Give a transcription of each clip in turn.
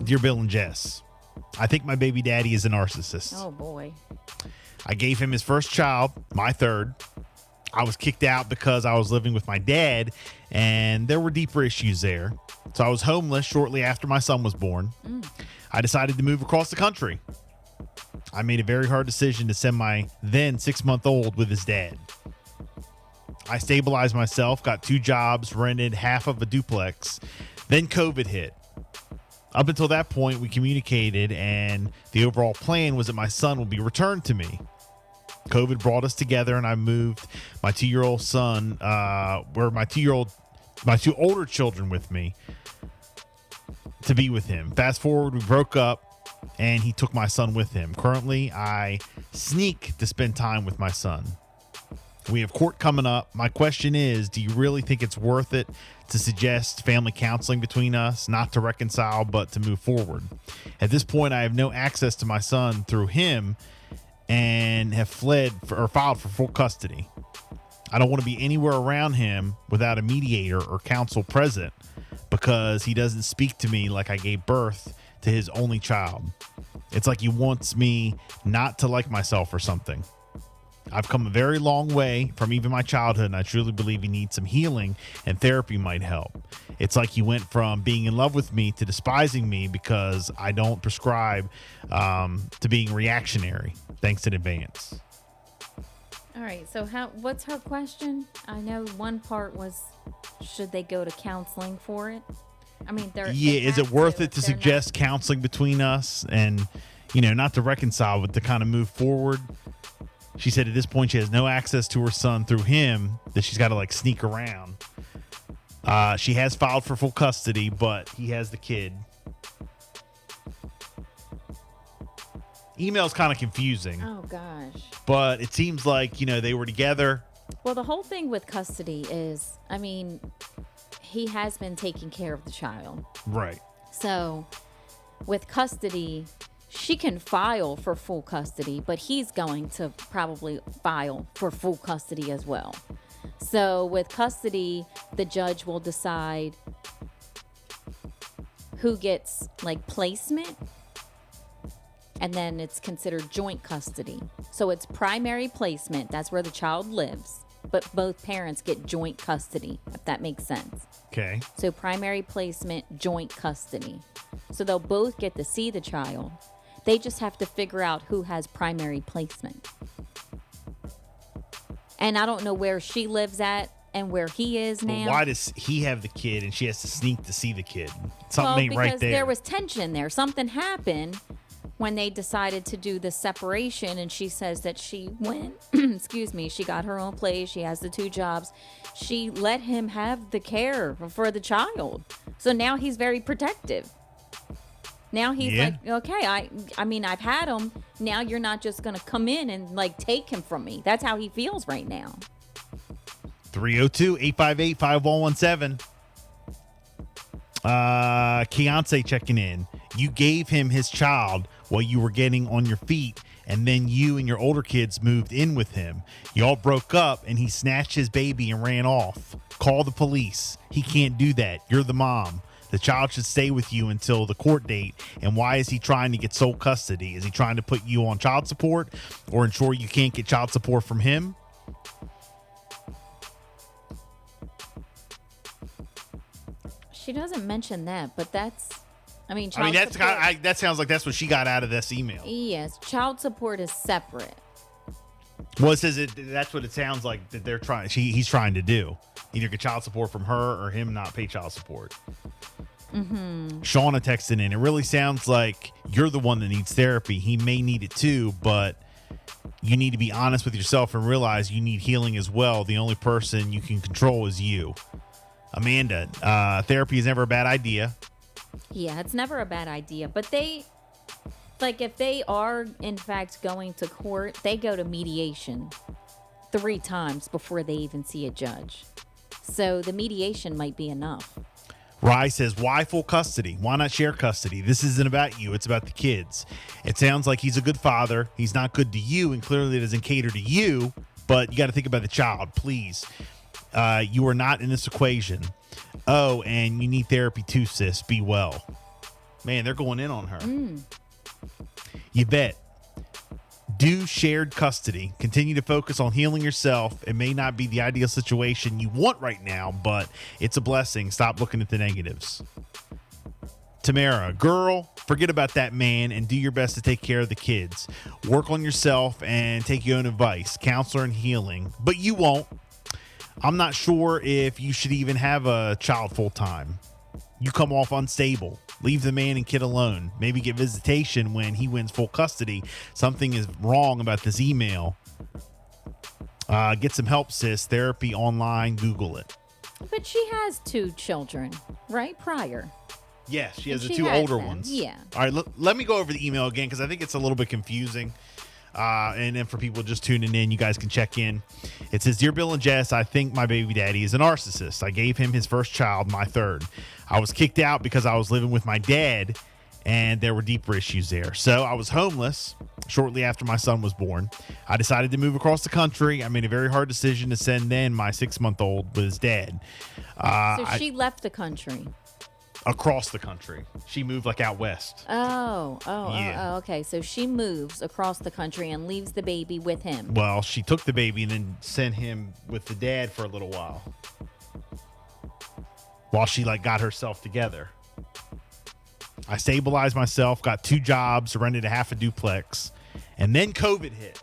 Dear Bill and Jess, I think my baby daddy is a narcissist. Oh boy. I gave him his first child, my third. I was kicked out because I was living with my dad, and there were deeper issues there. So I was homeless shortly after my son was born. I decided to move across the country. I made a very hard decision to send my then 6-month-old with his dad. I stabilized myself, got 2 jobs, rented half of a duplex. Then COVID hit. Up until that point, we communicated, and the overall plan was that my son would be returned to me. COVID brought us together, and I moved my 2-year-old son, my 2 older children with me to be with him. Fast forward, we broke up, and he took my son with him. Currently, I sneak to spend time with my son. We have court coming up. My question is, do you really think it's worth it to suggest family counseling between us, not to reconcile, but to move forward? At this point, I have no access to my son through him and have filed for full custody. I don't want to be anywhere around him without a mediator or counsel present because he doesn't speak to me like I gave birth to his only child. It's like he wants me not to like myself or something. I've come a very long way from even my childhood, and I truly believe he needs some healing, and therapy might help. It's like he went from being in love with me to despising me because I don't prescribe to being reactionary. Thanks in advance. All right. So what's her question? I know one part was, should they go to counseling for it? I mean, is it worth it to suggest counseling between us and, not to reconcile, but to kind of move forward? She said at this point she has no access to her son through him, that she's got to sneak around. She has filed for full custody, but he has the kid. Email's kind of confusing. Oh, gosh. But it seems like, they were together. Well, the whole thing with custody is, he has been taking care of the child. Right. So with custody, she can file for full custody, but he's going to probably file for full custody as well. So with custody, the judge will decide who gets placement, and then it's considered joint custody. So it's primary placement, that's where the child lives, but both parents get joint custody, if that makes sense. Okay. So primary placement, joint custody. So they'll both get to see the child. They just have to figure out who has primary placement. And I don't know where she lives at and where he is now. Well, why does he have the kid and she has to sneak to see the kid? Something ain't right there. Because there was tension there. Something happened when they decided to do the separation, and she says that she went, she got her own place. She has the 2 jobs. She let him have the care for the child. So now he's very protective. Now he's like, okay, I've had him. Now you're not just going to come in and take him from me. That's how he feels right now. 302-858-5117. Keontae checking in. You gave him his child while you were getting on your feet, and then you and your older kids moved in with him. Y'all broke up, and he snatched his baby and ran off. Call the police. He can't do that. You're the mom. The child should stay with you until the court date. And why is he trying to get sole custody? Is he trying to put you on child support or ensure you can't get child support from him? She doesn't mention that, but that sounds like that's what she got out of this email. Yes, child support is separate. Well, it says that's what it sounds like that they're trying. He's trying to do. Either get child support from her or him not pay child support. Mm-hmm. Shauna texted in. It really sounds like you're the one that needs therapy. He may need it too, but you need to be honest with yourself and realize you need healing as well. The only person you can control is you. Amanda, therapy is never a bad idea. Yeah, it's never a bad idea. But if they are in fact going to court, they go to mediation 3 times before they even see a judge. So the mediation might be enough. Rye says, why full custody? Why not share custody? This isn't about you. It's about the kids. It sounds like he's a good father. He's not good to you and clearly doesn't cater to you, but you got to think about the child, please. You are not in this equation. Oh, and you need therapy too, sis. Be well. Man, they're going in on her. You bet. Do shared custody. Continue to focus on healing yourself. It may not be the ideal situation you want right now, but it's a blessing. Stop looking at the negatives. Tamara, girl, forget about that man and do your best to take care of the kids. Work on yourself and take your own advice, counselor and healing, but you won't. I'm not sure if you should even have a child full time. You come off unstable. Leave the man and kid alone. Maybe get visitation when he wins full custody. Something is wrong about this email. Get some help, sis. Therapy online. Google it. But she has 2 children, right? Prior. Yes, she has the She 2 had older them, ones. yeah. All right, let me go over the email again because I think it's a little bit confusing. And then for people just tuning in, you guys can check in. It says, Dear Bill and Jess, I think my baby daddy is a narcissist. I gave him his first child, my third. I was kicked out because I was living with my dad and there were deeper issues there. So I was homeless shortly after my son was born. I decided to move across the country. I made a very hard decision to send then my 6-month-old with his dad. So she left the country. Across the country. She moved like out west. Oh, okay. So she moves across the country and leaves the baby with him. Well, she took the baby and then sent him with the dad for a little while she got herself together. I stabilized myself, got 2 jobs, rented a half a duplex, and then COVID hit.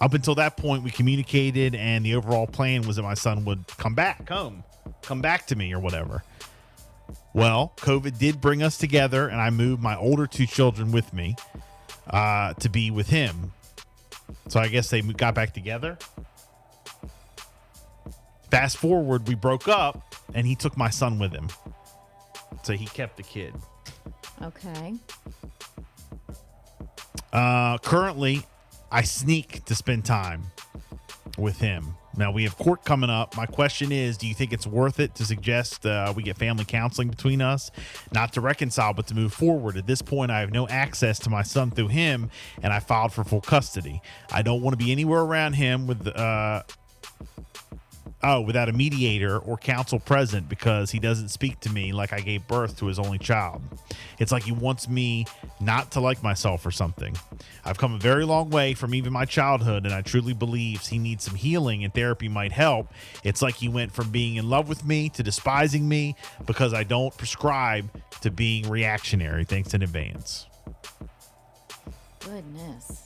Up until that point, we communicated, and the overall plan was that my son would come back to me or whatever. Well, COVID did bring us together, and I moved my older 2 children with me to be with him. So I guess they got back together. Fast forward, we broke up, and he took my son with him. So he kept the kid. Okay. Currently, I sneak to spend time with him. Now, we have court coming up. My question is, do you think it's worth it to suggest we get family counseling between us? Not to reconcile, but to move forward. At this point, I have no access to my son through him, and I filed for full custody. I don't want to be anywhere around him without a mediator or counsel present because he doesn't speak to me like I gave birth to his only child. It's like he wants me not to like myself or something. I've come a very long way from even my childhood, and I truly believe he needs some healing and therapy might help. It's like he went from being in love with me to despising me because I don't prescribe to being reactionary. Thanks in advance. Goodness.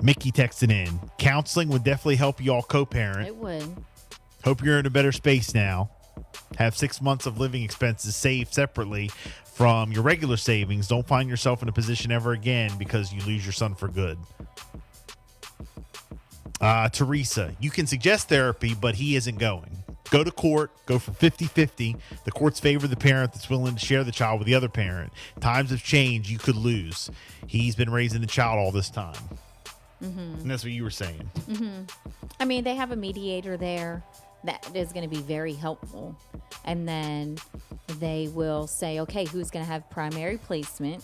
Mickey texted in. Counseling would definitely help you all co-parent. It would. Hope you're in a better space now. Have 6 months of living expenses saved separately from your regular savings. Don't find yourself in a position ever again because you lose your son for good. Teresa, you can suggest therapy, but he isn't going. Go to court. Go for 50-50. The courts favor the parent that's willing to share the child with the other parent. Times have changed. You could lose. He's been raising the child all this time. And that's what you were saying. I mean, they have a mediator there that is going to be very helpful. And then they will say, okay, who's going to have primary placement?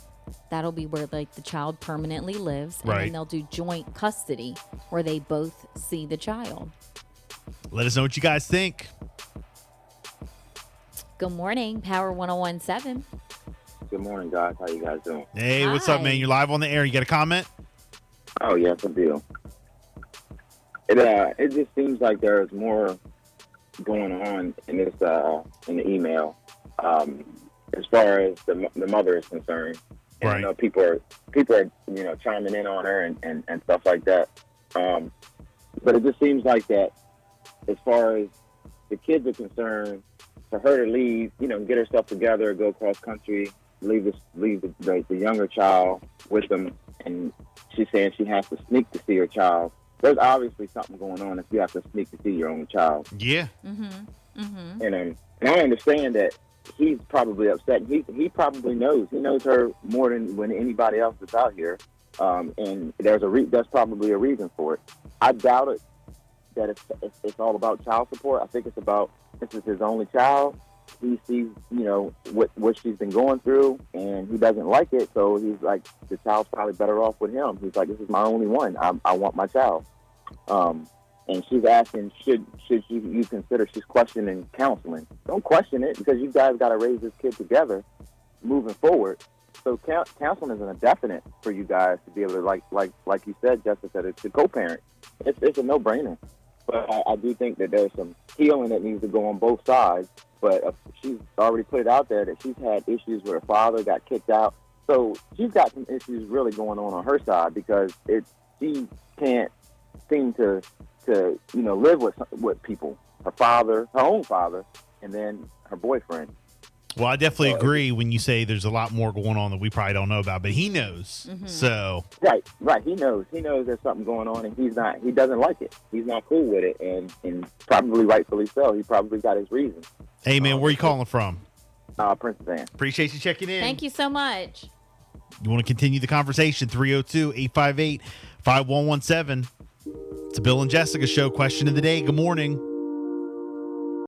That'll be where the child permanently lives. And then they'll do joint custody where they both see the child. Let us know what you guys think. Good morning, Power 1017. Good morning, guys. How you guys doing? Hey, what's up, man? You're live on the air. You got a comment? Oh, yes, I do. It just seems like there's more going on in this in the email as far as the mother is concerned. And, Right. People are chiming in on her and stuff like that. But it just seems like that as far as the kids are concerned, for her to leave, get herself together, go cross country, leave the younger child with them, and she's saying she has to sneak to see her child. There's obviously something going on if you have to sneak to see your own child. Yeah. And I understand that he's probably upset. He probably knows. He knows her more than anybody else that's out here. And there's probably a reason for it. I doubt it that it's all about child support. I think it's about, this is his only child. He sees, what she's been going through, and he doesn't like it. So he's like, the child's probably better off with him. He's like, this is my only one. I want my child. and she's asking, should you consider, she's questioning counseling. Don't question it, because you guys got to raise this kid together moving forward. So counseling is an indefinite for you guys to be able to, like you said, Jessica, to co-parent. It's a no-brainer. But I do think that there's some healing that needs to go on both sides. But she's already put it out there that she's had issues with her father, got kicked out. So she's got some issues really going on her side, because she can't seem to live with people. Her father, her own father, and then her boyfriend. Well, I definitely agree when you say there's a lot more going on that we probably don't know about, but he knows. Mm-hmm. So right, he knows there's something going on, and he doesn't like it. He's not cool with it, and probably rightfully so. He probably got his reasons. Hey man, where are you calling from? Princess Anne. Appreciate you checking in. Thank you so much. You want to continue the conversation? 302-858-5117. It's a Bill and Jessica show. Question of the day. Good morning.